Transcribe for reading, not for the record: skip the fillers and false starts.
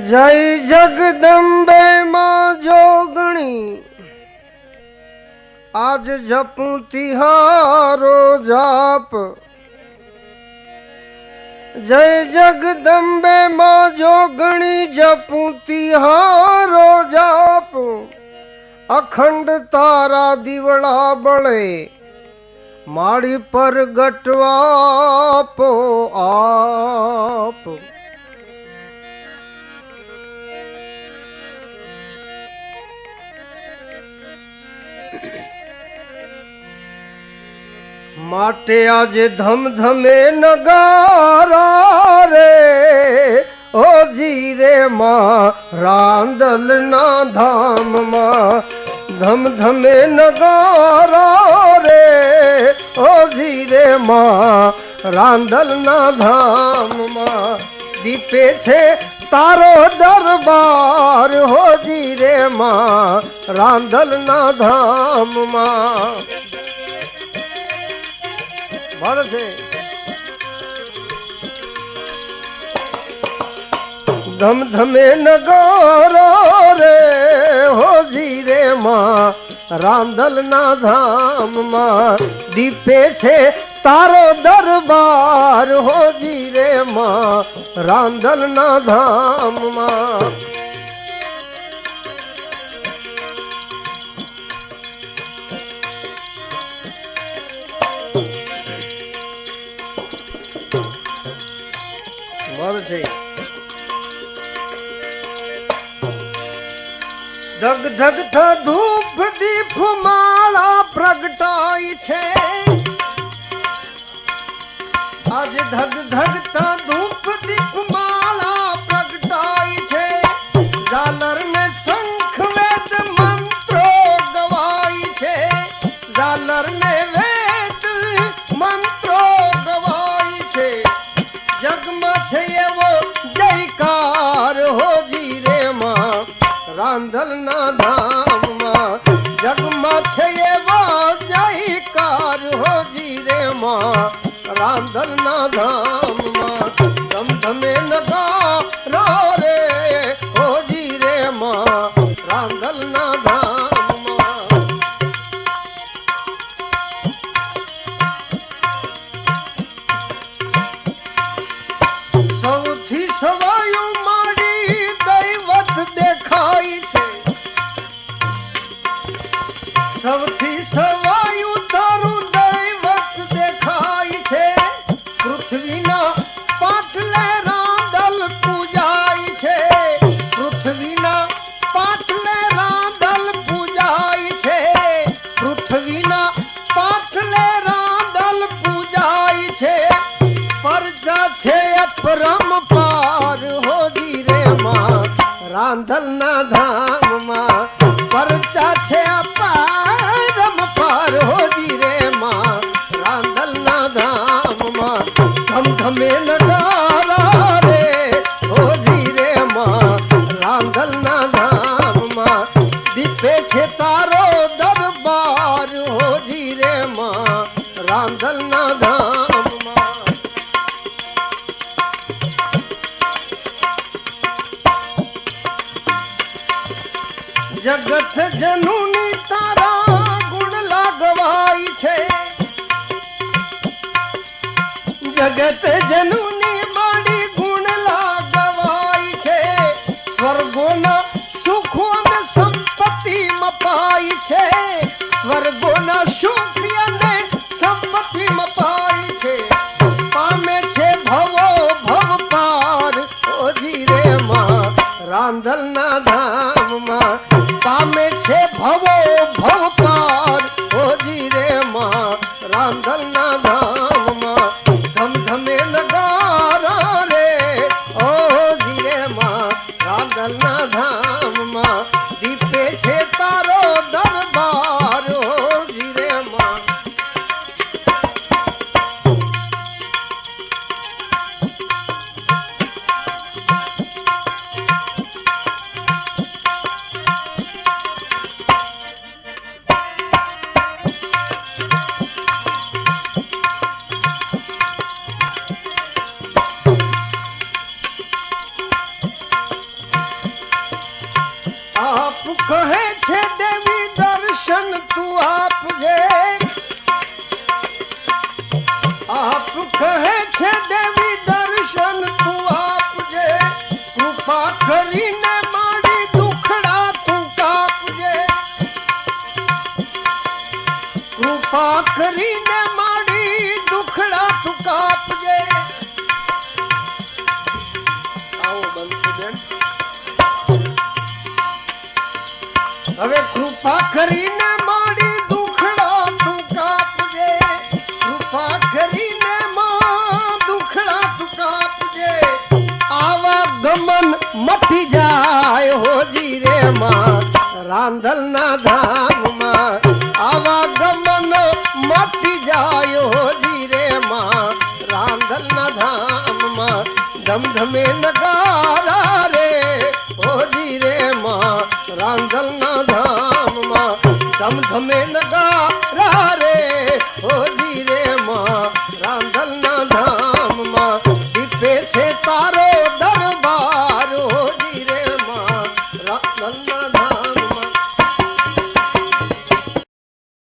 जय जगदम्बे मां जोगणी आज जपूं तिहारो जाप। जय जगदम्बे मां जोगणी जपूं तिहारो जाप। अखंड तारा दिवड़ा बळे माड़ी पर गटवापो आप। माटे आज धम धमे नगारा रे ओ जीरे मां रांदल ना धाम मां धम धमे नगारा रे ओ जीरे मां रांदल ना धाम मां। दीपे छे तारो दरबार हो जीरे मां रांदल ना धाम मां। धम धमे नगारा रे हो जीरे मां रांदल ना धाम मां। दीपे छे तारो दरबार हो जीरे मां रांदल ना धाम मां। धग धग था धूप दीप माला प्रगटाई छे आज धग धग था धूप दीप माला प्रगटाई छे। झालर ने शंख वेद मंत्रो गवाई छे झालर ने वेद मंत्रो गवाई छे। जगमा छे एवो जयकार हो जीरे मां रांदल ना धाम मां। जगमा छे एवो जयकार हो जीरे मां रांदल ना धाम मां। धम धमे नगारा रे हो जीरे मां रांदल ना धाम मां। सौथी सवायु माड़ी दैवत देखाई छे सौथी सवायु तारू दैवत देखाई छे। पृथ्वी ना पाटले रांदल पूजाई छे पृथ्वी ना पाटले रांदल पूजाई छे पृथ्वी ना पाटले रांदल पूजाई छे। परजा छे अपरम पार हो जीरे मां रांदल ना धाम मां। परजा छे अपरम पार हो जीरे मां रांदल ना धाम मां। धम धमे नगारा रे हो जीरे मां रांदल ना धाम मां। दीपे छे तारो दरबार हो जीरे मां रांदल ना धाम मां। जगत जनूनी तारा गुण लागवाई छे जगत जनूनी माड़ी गुण लागवाई छे। स्वर्गो ना सुखो न संपत्ति मपाई छे स्वर्गो ना सुख ने संपत्ति मपाई छे। पामे छे भवो भव पार ओ जीरे मां रांदल ना धाम मां। पामे छे भवो भव पार हो जीरे मां रांदल ना धाम मां। धम धमे नगारा रे ओ जीरे मां रांदल ना धाम मां। दीपे छे तारो दरबार हो जीरे मां। આપ કહે છે દેવી દર્શન તું આપજે આપ કહે છે દેવી દર્શન તું આપજે કૃપા કરીને મારી દુખડા તું કાપજે કૃપા કરીને મારી દુખડા તું કાપજે આવો બંસીબેન હવે કૃપા કરીને મારી દુખડા તું કાપજે કૃપા કરીને માં દુખડા તું કાપજે આવા ગમન મટી જાય હોજી રે માં રાંધલના ધામમાં આવા ગમન મટી જાય હોજી રે માં રાંધલના ધામમાં ધમધમે નગારા રે હોજી રે માં રાંધલના ધામમાં ધમધમે નગારા રે હોજી રે માં રાંધલના